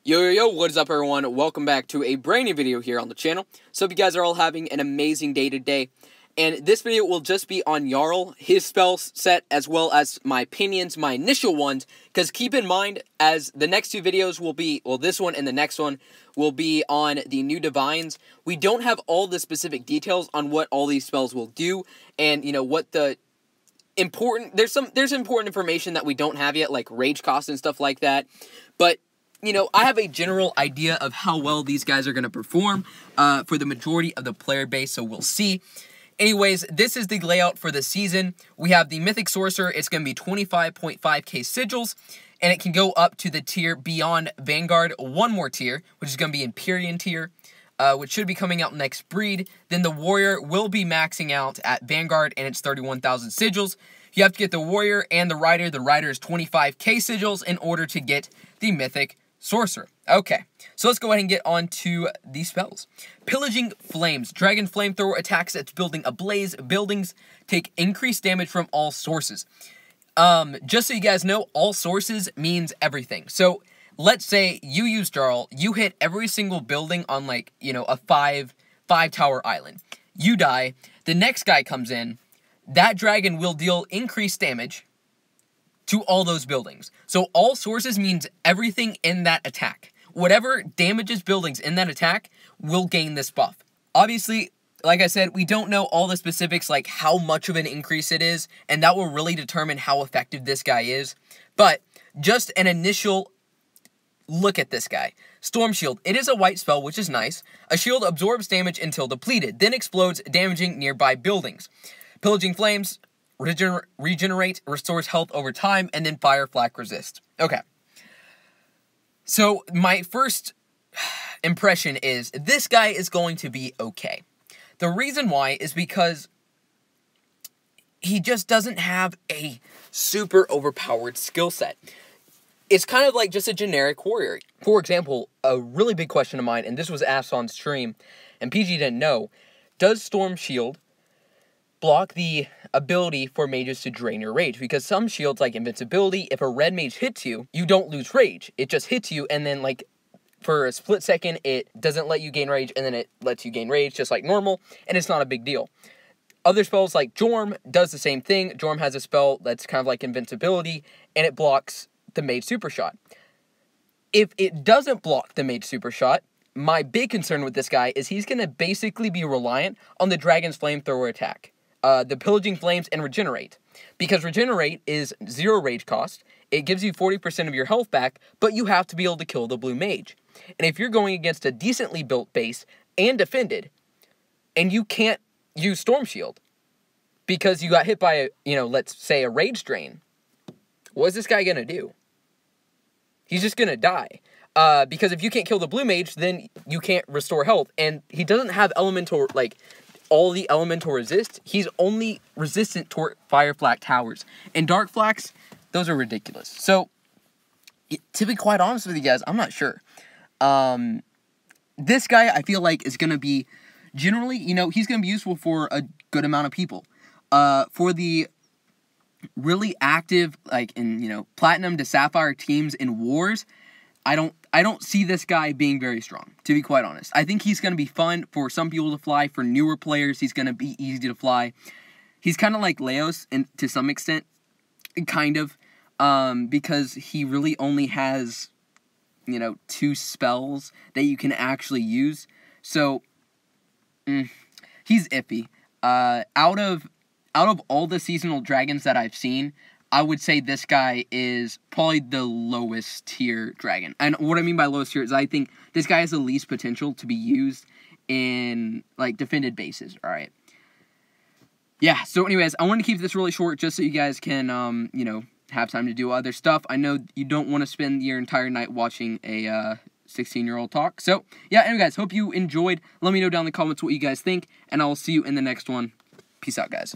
Yo, what is up everyone? Welcome back to a brand new video here on the channel. So hope you guys are all having an amazing day today. And this video will just be on Jarl, his spell set, as well as my opinions, my initial ones. Because keep in mind, as the next two videos will be, well, this one and the next one will be on the new divines. We don't have all the specific details on what all these spells will do. And, you know, what the important, there's important information that we don't have yet, like rage cost and stuff like that. But you know, I have a general idea of how well these guys are going to perform for the majority of the player base, so we'll see. Anyways, this is the layout for the season. We have the Mythic Sorcerer. It's going to be 25.5k sigils, and it can go up to the tier beyond Vanguard, one more tier, which is going to be Empyrean tier, which should be coming out next breed. Then the Warrior will be maxing out at Vanguard, and it's 31,000 sigils. You have to get the Warrior and the Rider. The Rider is 25k sigils in order to get the Mythic Sorcerer. Okay, so let's go ahead and get on to these spells. Pillaging Flames. Dragon Flamethrower attacks that's building ablaze. Buildings take increased damage from all sources. Just so you guys know, all sources means everything. So let's say you use Jarl, you hit every single building on, like, you know, a five tower island. You die, the next guy comes in, that dragon will deal increased damage to all those buildings. So all sources means everything in that attack. Whatever damages buildings in that attack will gain this buff. Obviously, like I said, we don't know all the specifics, like how much of an increase it is, and that will really determine how effective this guy is. But just an initial look at this guy. Storm Shield. It is a white spell, which is nice. A shield absorbs damage until depleted, then explodes, damaging nearby buildings. Pillaging Flames. Regenerate, restores health over time, and then fire, flak, resist. Okay. So, my first impression is, this guy is going to be okay. The reason why is because he just doesn't have a super overpowered skill set. It's kind of like just a generic warrior. For example, a really big question of mine, and this was asked on stream, and PG didn't know, does Storm Shield block the ability for mages to drain your rage? Because some shields, like invincibility, if a red mage hits you, you don't lose rage. It just hits you, and then, like, for a split second, it doesn't let you gain rage, and then it lets you gain rage just like normal, and it's not a big deal. Other spells, like Jorm, does the same thing. Jorm has a spell that's kind of like invincibility, and it blocks the mage super shot. If it doesn't block the mage super shot, my big concern with this guy is he's going to basically be reliant on the Dragon's Flamethrower attack. The Pillaging Flames and Regenerate. Because Regenerate is 0 rage cost, it gives you 40% of your health back, but you have to be able to kill the blue mage. And if you're going against a decently built base and defended, and you can't use Storm Shield, because you got hit by, let's say a Rage Drain, what is this guy going to do? He's just going to die. Because if you can't kill the blue mage, then you can't restore health, and he doesn't have elemental, all the elemental resist. He's only resistant toward fire flak towers. And dark flaks, those are ridiculous. So, to be quite honest with you guys, I'm not sure. This guy, I feel like, is going to be, generally, he's going to be useful for a good amount of people. For the really active, in, Platinum to Sapphire teams in wars, I don't see this guy being very strong, to be quite honest. I think he's going to be fun for some people to fly. For newer players, he's going to be easy to fly. He's kind of like Leos to some extent, kind of, because he really only has, 2 spells that you can actually use. So, he's iffy. Out of all the seasonal dragons that I've seen, I would say this guy is probably the lowest tier dragon. And what I mean by lowest tier is I think this guy has the least potential to be used in, defended bases, alright? Yeah, so anyways, I wanted to keep this really short just so you guys can, have time to do other stuff. I know you don't want to spend your entire night watching a 16-year-old talk. So, yeah, anyway, guys, hope you enjoyed. Let me know down in the comments what you guys think, and I will see you in the next one. Peace out, guys.